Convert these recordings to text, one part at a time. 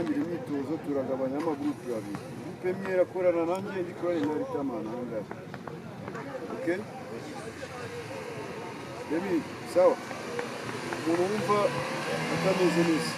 gutangira imyitozo turagabanya amagurupe abiri. Gurupe imwe irakorana nanjye indi ikorana na Ritamana nangahe. Okay? Baby, sawa. Umuntu wumva atameze neza.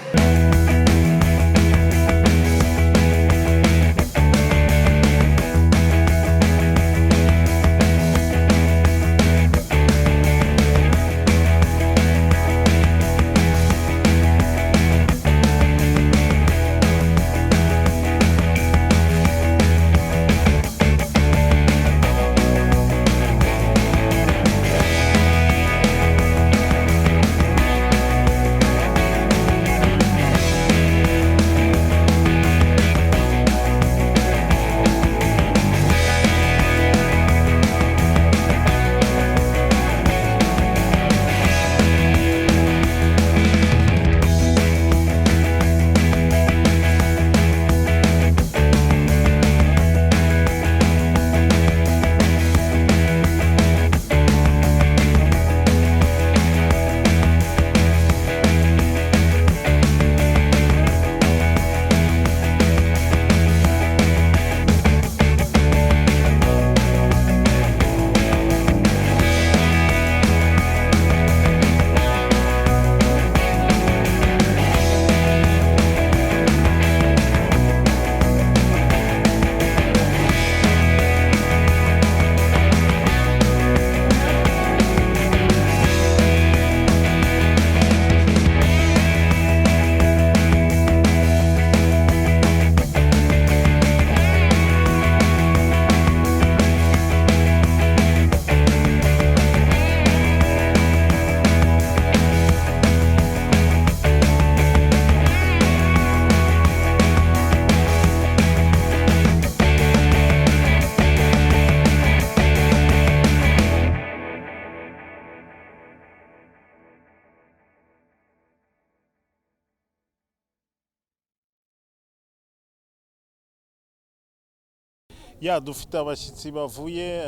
Ya dufite abashyitsi bavuye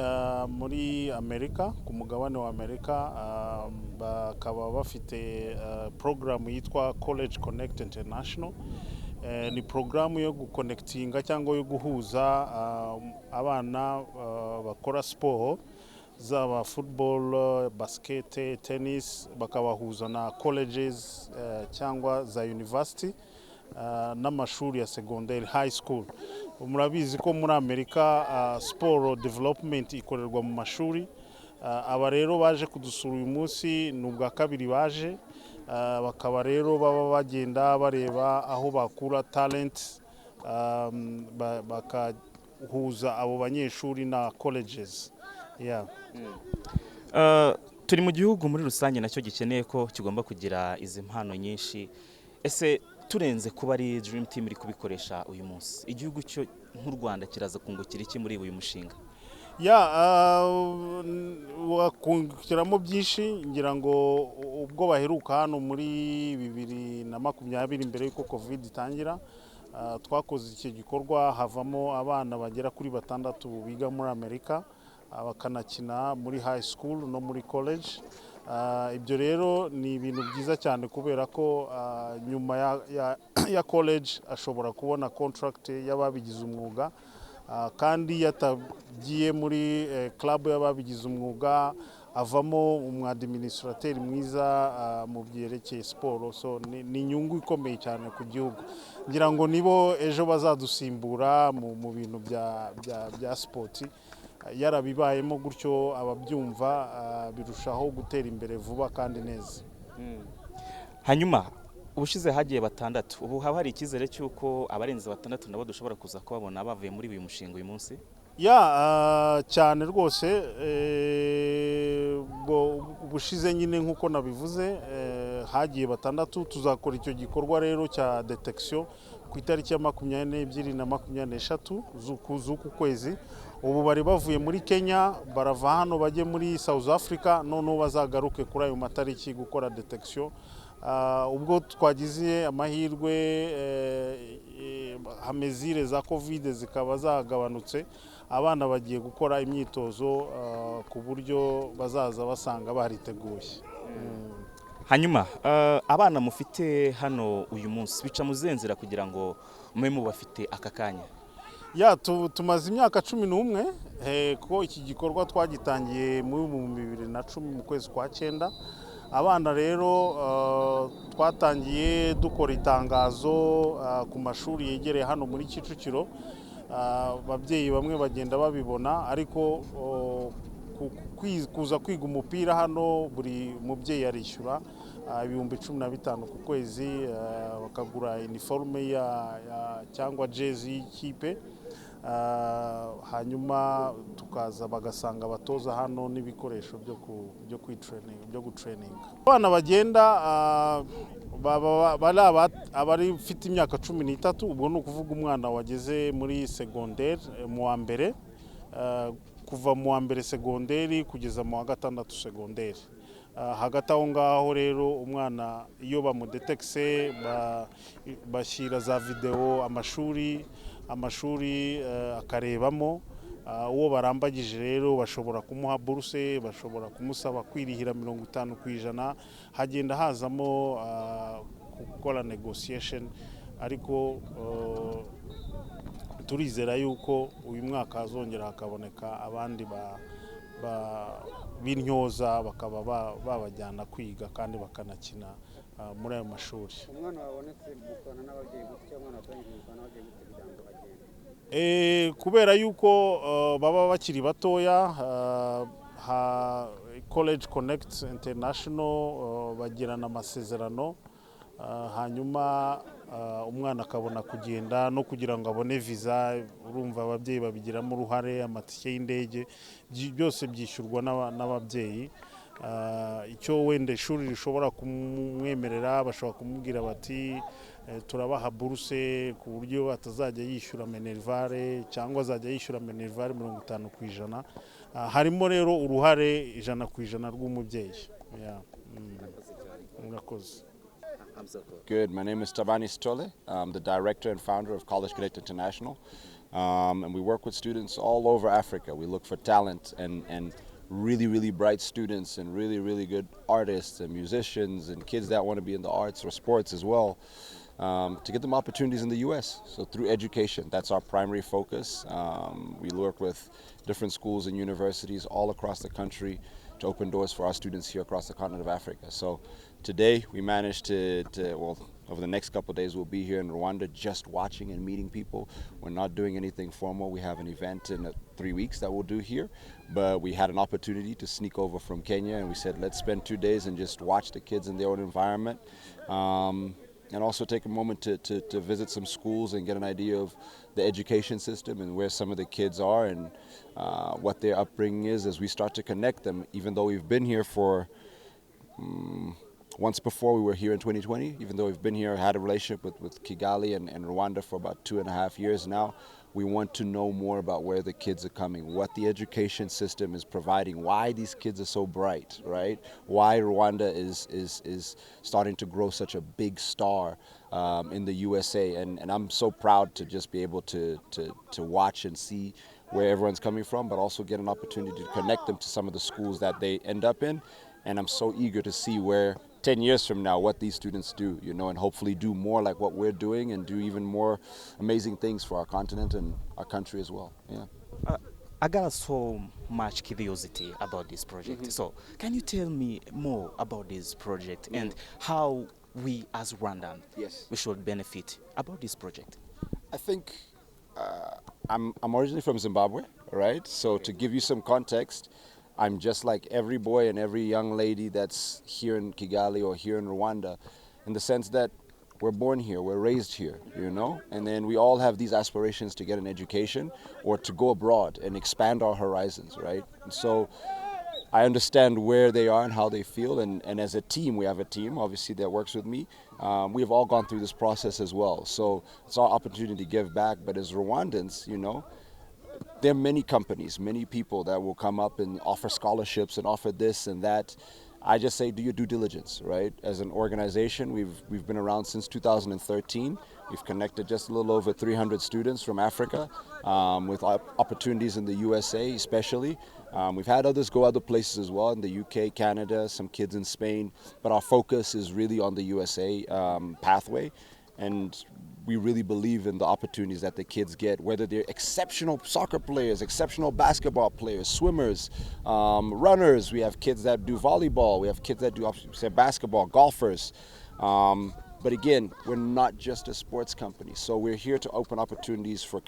muri Amerika ku mugabane wa Amerika bakaba bafite program yitwa College Connect International. Ni program yo guconnectinga cyangwa yo guhuza abana bakora sport zaba football, basket, tennis, bakabahuza na colleges cyangwa za university n'amashuri ya secondary, high school. Murabizi ko muri Amerika sport development ikorerwa mu mashuri. Aba rero baje kudusura uyu munsi n'ubwa kabiri baje, bakaba rero baba bagenda bareba aho bakura talent, bakahuza abo banyeshuri na colleges. Yeah. Turi mu gihugu muri rusange nacyo gikeneye ko kigomba kugira izi mpano nyinshi. Ese turenze kuba ari Dream Team iri kubikoresha uyu munsi, igihugu cyo nk'u Rwanda kiraza kungukira iki muri uyu mushinga? Wakungukiramo byinshi, ngira ngo ubwo baheruka hano muri 2020 mbere y'uko Covid itangira, twakoze iki gikorwa, havamo abana bagera kuri 6 biga muri Amerika, bakanakina muri high school no muri college. Ibyo rero ni ibintu byiza cyane kubera ko nyuma ya college ashobora kubona contract y'ababigize umwuga, kandi yatagiye muri club y'ababigize umwuga avamo umwadministrateur mwiza mu byerekeye sport. So ni inyungu ikomeye cyane ku gihugu. Ngira ngo nibo ejo bazadusimbura mu bintu bya sport. Yarabibayemo gutyo ababyumva birushaho gutera imbere vuba kandi neza. Hanyuma ubushize hagiye 6, ubu haba hari ikizere cy'uko abarenze 6 nabo dushobora kuza kubabona bavuye muri uyu mushinga uyu munsi? Cyane rwose. Ubushize nyine nk'uko nabivuze, hagiye 6. Tuzakora icyo gikorwa rero cya detection ku itariki ya 22 na 23 z'uku kwezi. Ubu bari bavuye muri Kenya, barava hano bajye muri South Africa, noneho bazagaruke kuri ayo matariki gukora detection. Ubwo twagize amahirwe hamezire za Covid zikaba zagabanutse, abana bagiye gukora imyitozo ku buryo bazaza basanga bariteguye. hanyuma abana mufite hano uyu munsi bica mu zihe nzira kugira ngo mube mubafite aka kanya? Ya tumaze imyaka 11 ko iki gikorwa twagitangiye mu 2010 mu kwezi kwa 9. Abana rero twatangiye dukora itangazo ku mashuri yegereye hano muri Kicukiro. Ababyeyi bamwe bagenda babibona, ariko kuza kwiga umupira hano buri mubyeyi arishyura ibihumbi 15 ku kwezi, bakagura uniforme cyangwa jezi y'ikipe. Hanyuma tukaza bagasanga abatoza hano n'ibikoresho byo gutraininga. Abana bagenda abari ufite imyaka 13, ubwo ni ukuvuga umwana wageze muri secondaire mu wa mbere, kuva mu wa mbere secondaire kugeza mu wa gatandatu secondaire. Hagati aho ngaho rero umwana iyo bamudetekse bashyira za video amashuri akarebamo. Uwo barambagije rero bashobora kumuha buruse, bashobora kumusaba kwirihira 50%. Hagenda hazamo gukora negotiation, ariko turizera yuko uyu mwaka hazongera hakaboneka abandi b'intyoza bakaba babajyana kwiga kandi bakanakina muri ayo mashuri. Umwana wabonetse gukorana n'ababyeyi gutya, umwana watangiye gukorana n'ababyeyi gutya kugira ngo agende? Kubera yuko baba bakiri batoya, College Connect International bagirana amasezerano, hanyuma umwana akabona kugenda no kugira ngo abone visa. Urumva ababyeyi babigiramo uruhare, amatike y'indege byose byishyurwa n'ababyeyi. Icyo wenda ishuri rishobora kumwemerera, bashobora kumubwira bati turabaha buruse ku buryo atazajya yishyura minervare cyangwa azajya yishyura minervare 50%. Harimo rero uruhare 100% rw'umubyeyi. Murakoze. Good. My name is Tabani Stole. I'm the director and founder of College Connect International. And we work with students all over Africa. We look for talent and really bright students and really good artists and musicians and kids that want to be in the arts or sports as well, to get them opportunities in the U.S. So through education, that's our primary focus. We work with different schools and universities all across the country to open doors for our students here across the continent of Africa. So today we managed well, over the next couple of days we'll be here in Rwanda just watching and meeting people. We're not doing anything formal. We have an event in 3 weeks that we'll do here, but we had an opportunity to sneak over from Kenya, and we said let's spend 2 days and just watch the kids in their own environment, and also take a moment to visit some schools and get an idea of the education system and where some of the kids are and what their upbringing is as we start to connect them. Even though we've been here for once before, we were here in 2020, even though we've been here, had a relationship with Kigali and Rwanda for about 2.5 years now, we want to know more about where the kids are coming, what the education system is providing, why these kids are so bright, right? Why Rwanda is starting to grow such a big star in the USA. And I'm so proud to just be able to watch and see where everyone's coming from, but also get an opportunity to connect them to some of the schools that they end up in. And I'm so eager to see where 10 years from now, what these students do, you know, and hopefully do more like what we're doing and do even more amazing things for our continent and our country as well. Yeah. I got so much curiosity about this project. So can you tell me more about this project and how we as Rwandan we should benefit about this project? I think I'm originally from Zimbabwe, right? So to give you some context, I'm just like every boy and every young lady that's here in Kigali or here in Rwanda, in the sense that we're born here, we're raised here, you know, and then we all have these aspirations to get an education or to go abroad and expand our horizons, right? And so I understand where they are and how they feel, and as a team, we have a team, obviously, that works with me. We've all gone through this process as well, so it's our opportunity to give back, but as Rwandans, you know, there are many companies, many people that will come up and offer scholarships and offer this and that. I just say do your due diligence, right? As an organization, we've been around since 2013. We've connected just a little over 300 students from Africa with opportunities in the USA especially. We've had others go other places as well, in the UK, Canada, some kids in Spain, but our focus is really on the USA pathway. And we really believe in the opportunities that the kids get, whether they're exceptional soccer players, exceptional basketball players, swimmers, runners. We have kids that do volleyball. We have kids that do basketball, golfers. But again, we're not just a sports company. So we're here to open opportunities for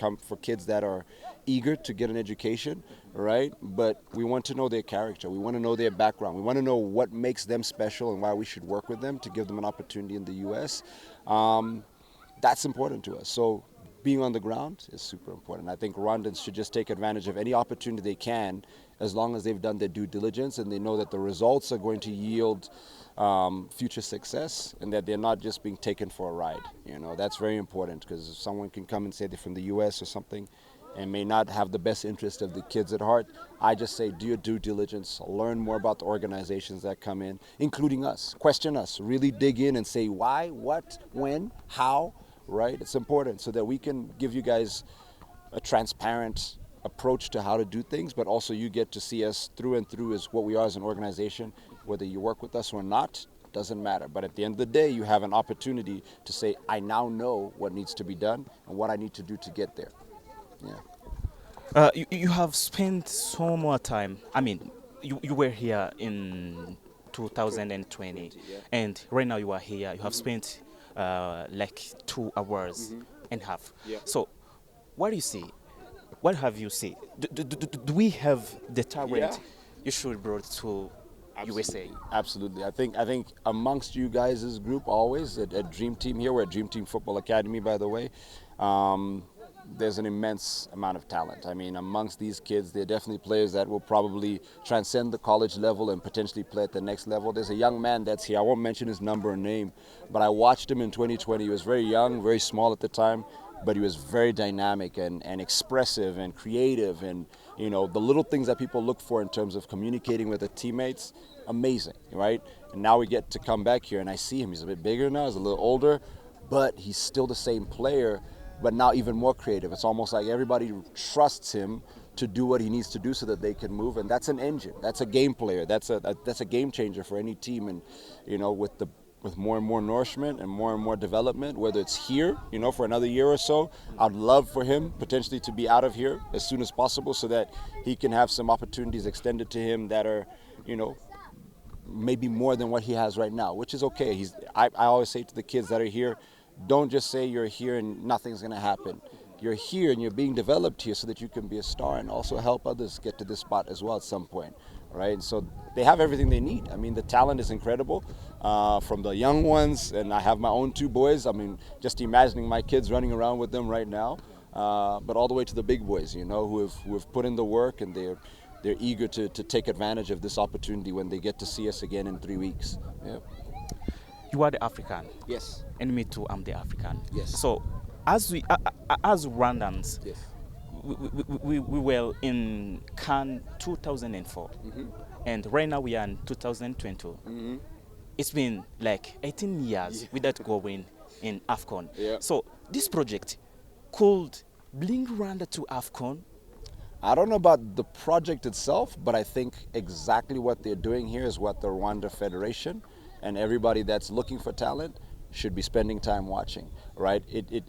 kids that are eager to get an education, right? But we want to know their character. We want to know their background. We want to know what makes them special and why we should work with them to give them an opportunity in the U.S. That's important to us. So being on the ground is super important. I think Rwandans should just take advantage of any opportunity they can, as long as they've done their due diligence and they know that the results are going to yield future success, and that they're not just being taken for a ride. You know, that's very important, because if someone can come and say they're from the U.S. or something and may not have the best interest of the kids at heart, I just say do your due diligence, learn more about the organizations that come in, including us, question us, really dig in and say why, what, when, how, right? It's important so that we can give you guys a transparent approach to how to do things, but also you get to see us through and through as what we are as an organization. Whether you work with us or not, doesn't matter. But at the end of the day, you have an opportunity to say, I now know what needs to be done and what I need to do to get there. Yeah. You have spent so more time. I mean, you were here in 2020, yeah. and right now you are here. You have spent like 2 hours and a half. Yeah. So, what do you see? What have you seen? Do we have the talent Yeah. you should brought to USA? Absolutely. I think amongst you guys' group always at Dream Team here, we're at Dream Team Football Academy, by the way. There's an immense amount of talent. I mean, amongst these kids, there are definitely players that will probably transcend the college level and potentially play at the next level. There's a young man that's here. I won't mention his number or name, but I watched him in 2020. He was very young, very small at the time, but he was very dynamic and expressive and creative, and you know, the little things that people look for in terms of communicating with the teammates, amazing, right? And now we get to come back here and I see him. He's a bit bigger now, he's a little older, but he's still the same player, but now even more creative. It's almost like everybody trusts him to do what he needs to do so that they can move, and that's an engine. That's a game player. That's a game changer for any team. And you know, with more and more nourishment and more development, whether it's here, you know, for another year or so, I'd love for him potentially to be out of here as soon as possible so that he can have some opportunities extended to him that are, you know, maybe more than what he has right now, which is okay. I always say to the kids that are here, don't just say you're here and nothing's going to happen. You're here and you're being developed here so that you can be a star and also help others get to this spot as well at some point, right? And so they have everything they need. I mean, the talent is incredible, from the young ones, and I have my own 2 boys. I mean, just imagining my kids running around with them right now, but all the way to the big boys, you know, who have put in the work, and they're eager to take advantage of this opportunity when they get to see us again in 3 weeks. Yeah. You are the African. Yes. And me too, I'm the African. Yes. So, as Rwandans, Yes. we were in Cannes 2004, and right now we are in 2020. It's been like 18 years without going in AFCON. Yeah. So, this project could bring Rwanda to AFCON. I don't know about the project itself, but I think exactly what they're doing here is what the Rwanda Federation and everybody that's looking for talent should be spending time watching, right? It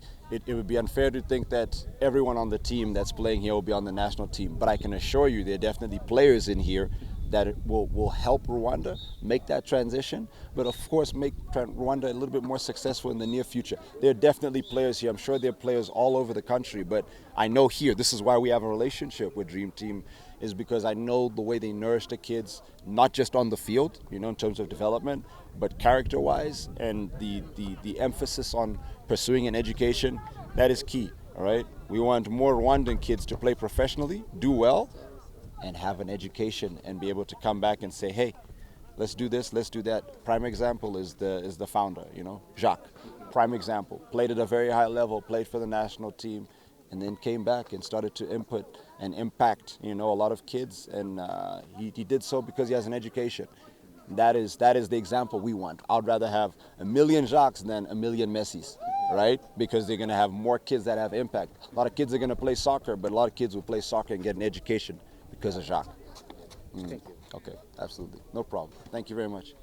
would be unfair to think that everyone on the team that's playing here will be on the national team, but I can assure you there are definitely players in here that will help Rwanda make that transition, but of course make Rwanda a little bit more successful in the near future. There are definitely players here. I'm sure there are players all over the country, but I know here, this is why we have a relationship with Dream Team, is because I know the way they nourish the kids, not just on the field, you know, in terms of development, but character-wise, and the emphasis on pursuing an education, that is key, all right? We want more Rwandan kids to play professionally, do well, and have an education and be able to come back and say, hey, let's do this, let's do that. Prime example is the founder, you know, Jacques. Prime example, played at a very high level, played for the national team, and then came back and started to input and impact, you know, a lot of kids. And he did so because he has an education. That is the example we want. I'd rather have 1 million Jacques than 1 million Messis, right? Because they're going to have more kids that have impact. A lot of kids are going to play soccer, but a lot of kids will play soccer and get an education because of Jacques. Thank you. Okay, absolutely. No problem. Thank you very much.